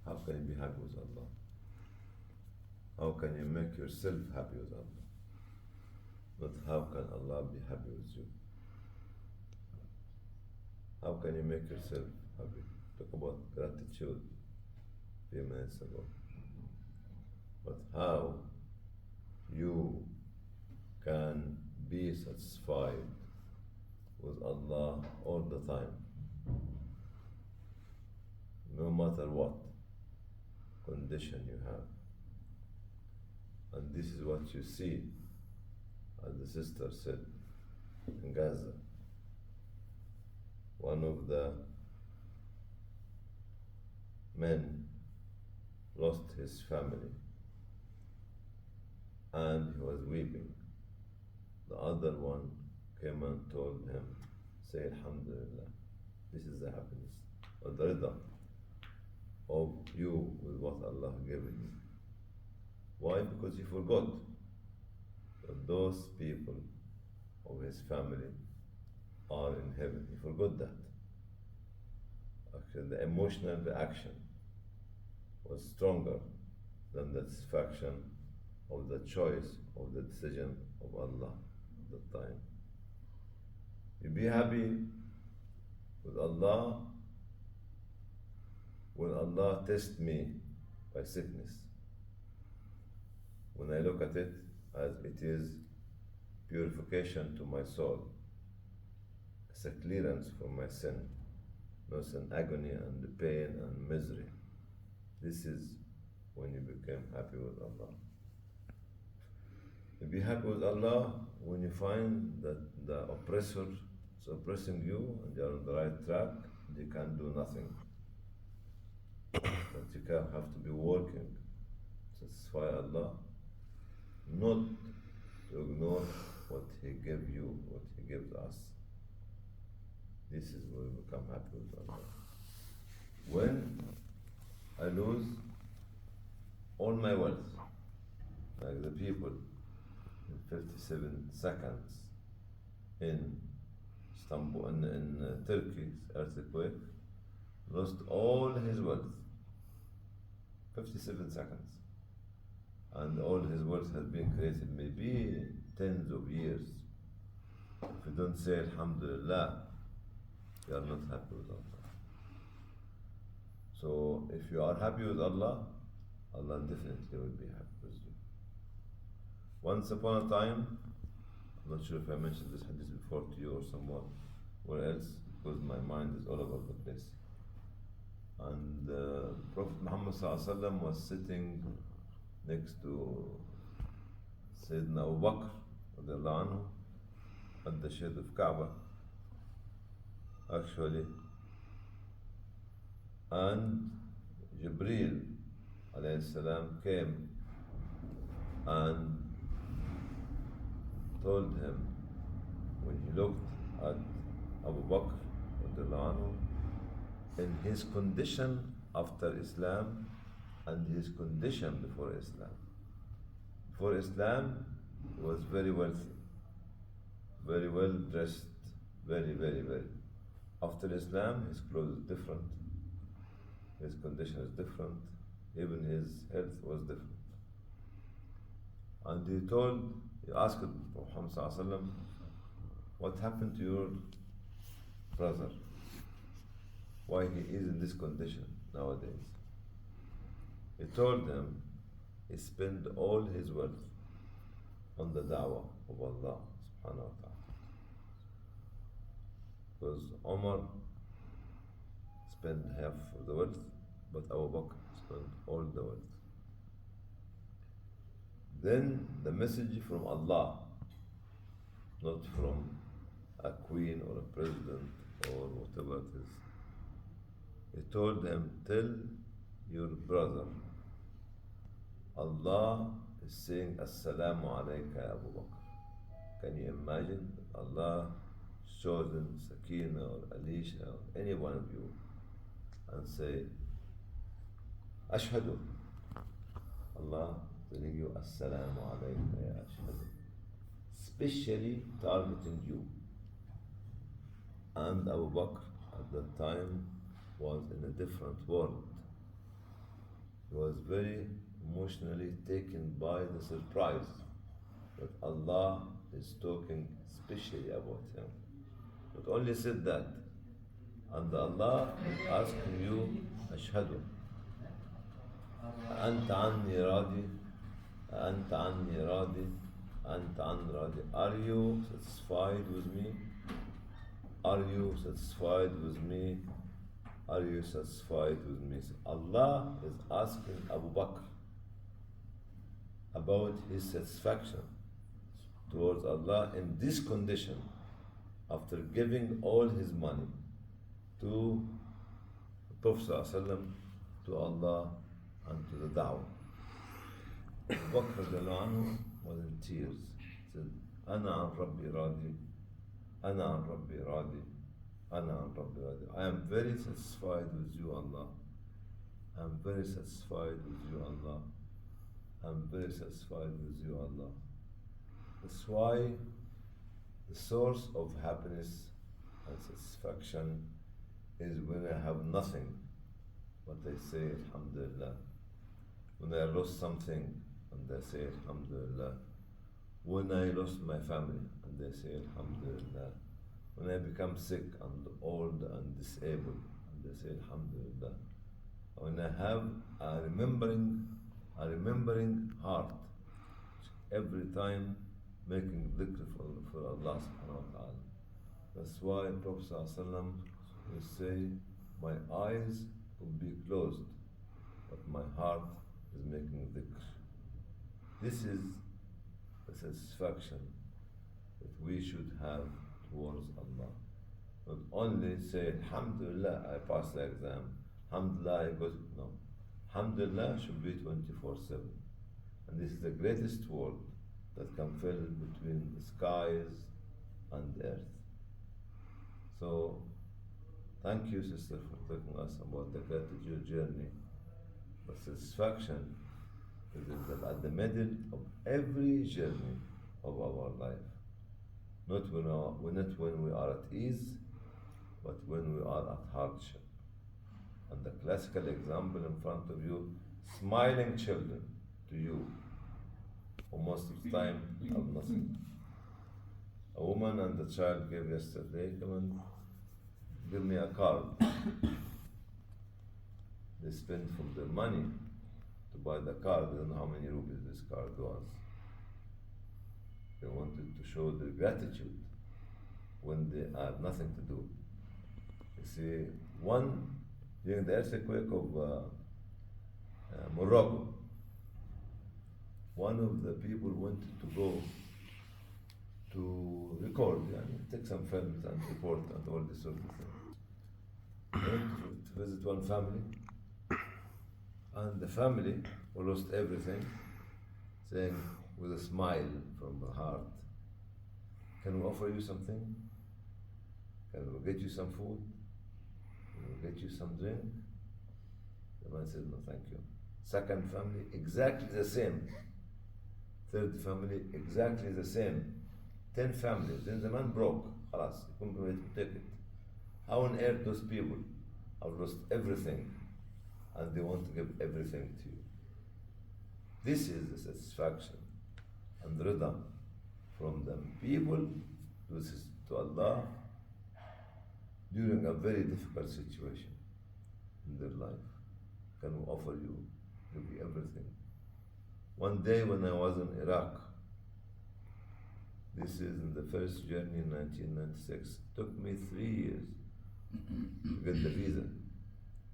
How can you be happy with Allah? How can you make yourself happy with Allah? Not how can Allah be happy with you? How can you make yourself happy? Talk about gratitude a few minutes ago. But how you can be satisfied with Allah all the time, no matter what condition you have. And this is what you see, as the sister said, in Gaza. One of the men lost his family and he was weeping. The other one came and told him, say Alhamdulillah, this is the happiness or the rida of you with what Allah given you. Why? Because he forgot that those people of his family are in heaven. He forgot that. Actually, the emotional reaction was stronger than the satisfaction of the choice of the decision of Allah at that time. You be happy with Allah when Allah tests me by sickness. When I look at it as it is purification to my soul, it's a clearance from my sin, not an agony and pain and misery. This is when you become happy with Allah. You be happy with Allah when you find that the oppressor is oppressing you and you are on the right track and you can't do nothing. But you have to be working to satisfy Allah, not to ignore what He gave you, what He gives us. This is when we become happy with Allah. When I lose all my wealth, like the people in 57 seconds in Istanbul, in Turkey's earthquake, lost all his wealth. 57 seconds. And all his wealth has been created maybe tens of years. If you don't say Alhamdulillah, you are not happy with Allah. So if you are happy with Allah, Allah definitely will be happy with you. Once upon a time, I'm not sure if I mentioned this hadith before to you or someone, where else, because my mind is all over the place. And Prophet Muhammad ﷺ was sitting next to Sayyidina Abu Bakr radiallahu anhu at the shade of Kaaba, actually. And Jibreel alayhi salam came and told him, when he looked at Abu Bakr radiallahu anhu, in his condition after Islam and his condition before Islam. Before Islam, he was very wealthy, very well dressed, very, very, very. After Islam, his clothes is different, his condition is different, even his health was different. And he asked Muhammad ﷺ, what happened to your brother? Why he is in this condition nowadays? He told him he spent all his wealth on the da'wah of Allah subhanahu wa ta'ala. Because Omar spent half of the wealth, but Abu Bakr spent all the wealth. Then the message from Allah, not from a queen or a president or whatever it is. He told him, tell your brother, Allah is saying, Assalamu alayka ya Abu Bakr. Can you imagine that Allah chosen Sakina or Alicia or any one of you and say, Ashhadu. Allah telling you, Assalamu alayka ya Ashhadu. Especially targeting you. And Abu Bakr at that time was in a different world. He was very emotionally taken by the surprise that Allah is talking specially about him. But only said that. And Allah is asking you, Ashhadu, أنت عني راضي, أنت عني راضي, أنت عني راضي. Are you satisfied with me? Are you satisfied with me? Are you satisfied with me? So Allah is asking Abu Bakr about his satisfaction towards Allah in this condition, after giving all his money to the Prophet ﷺ, to Allah and to the da'wah. Abu Bakr radiallahu anhu was in tears. He said, أنا عن ربي راضي, أنا عن ربي راضي, أنا عن ربي راضي. I am very satisfied with you, Allah. I am very satisfied with you, Allah. I am very satisfied with you, Allah. That's why the source of happiness and satisfaction is when I have nothing, but I say Alhamdulillah. When I lost something, and I say Alhamdulillah. When I lost my family, and I say Alhamdulillah. When I become sick and old and disabled, and I say Alhamdulillah. When I have a remembering heart, every time making dhikr for Allah subhanahu wa ta'ala. That's why Prophet ﷺ will say, my eyes will be closed, but my heart is making dhikr. This is the satisfaction that we should have towards Allah. Not only say, Alhamdulillah, I passed the exam. Alhamdulillah, I got it. No. Alhamdulillah should be 24/7. And this is the greatest word that can fill between the skies and the earth. So, thank you, sister, for talking us about the gratitude journey. But satisfaction is at the middle of every journey of our life. Not when we are at ease, but when we are at hardship. And the classical example in front of you, smiling children to you, who most of the time have nothing. A woman and a child gave yesterday, come and give me a card. They spent from their money to buy the card. They don't know how many rupees this card was. They wanted to show their gratitude when they had nothing to do. You see, during the earthquake of Morocco, one of the people wanted to go to record, take some films and report and all this sort of thing. He went to visit one family, and the family who lost everything, saying with a smile from the heart, can we offer you something? Can we get you some food? Can we get you some drink? The man said, no, thank you. Second family, exactly the same. Third family, exactly the same. 10 families. Then the man broke. Khalas, he couldn't wait to take it. How on earth those people have lost everything and they want to give everything to you? This is the satisfaction and rida from the people to Allah during a very difficult situation in their life. Can we offer you, give you everything? One day when I was in Iraq, this is in the first journey in 1996, it took me 3 years to get the visa.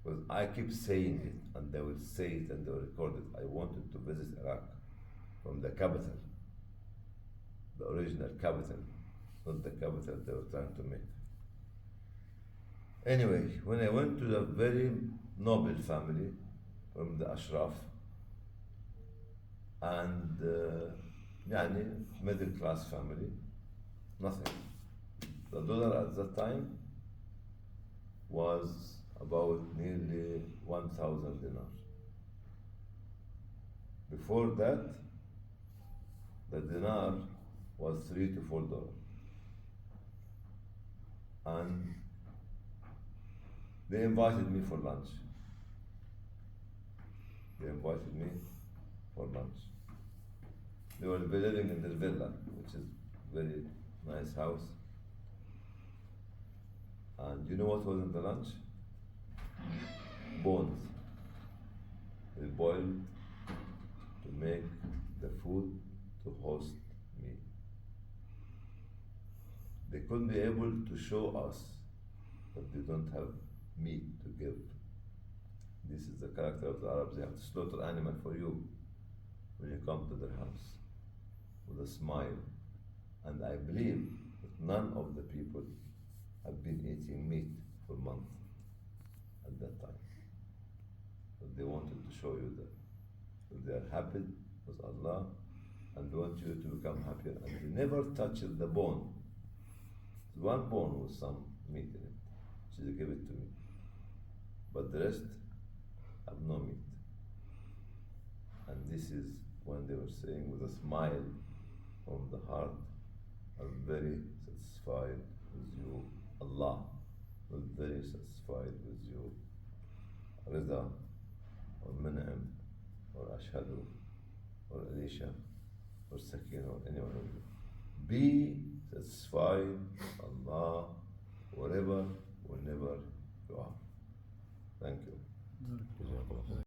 Because I keep saying it, and they will say it and they will record it. I wanted to visit Iraq from the capital, the original capital, not the capital they were trying to make. Anyway, when I went to the very noble family from the Ashraf, and middle class family, nothing. The dollar at that time was about nearly 1,000 dinars. Before that, the dinar was $3 to $4. And they invited me for lunch. They invited me for lunch. They were living in their villa, which is very nice house. And you know what was in the lunch? Bones. They boiled to make the food to host me. They couldn't be able to show us that they don't have meat to give. This is the character of the Arabs. They have to slaughter animal for you when you come to their house with a smile. And I believe that none of the people have been eating meat for months at that time. But they wanted to show you that they are happy with Allah and they want you to become happier. And they never touched the bone. One bone with some meat in it. So they give it to me. But the rest have no meat. And this is when they were saying with a smile from the heart, I'm very satisfied with you, Allah. I'm very satisfied with you, Rida, or Min'am, or Ashhadu, or Alicia, or Sakina, or any one of you. Be satisfied with Allah, wherever, whenever you are. Thank you.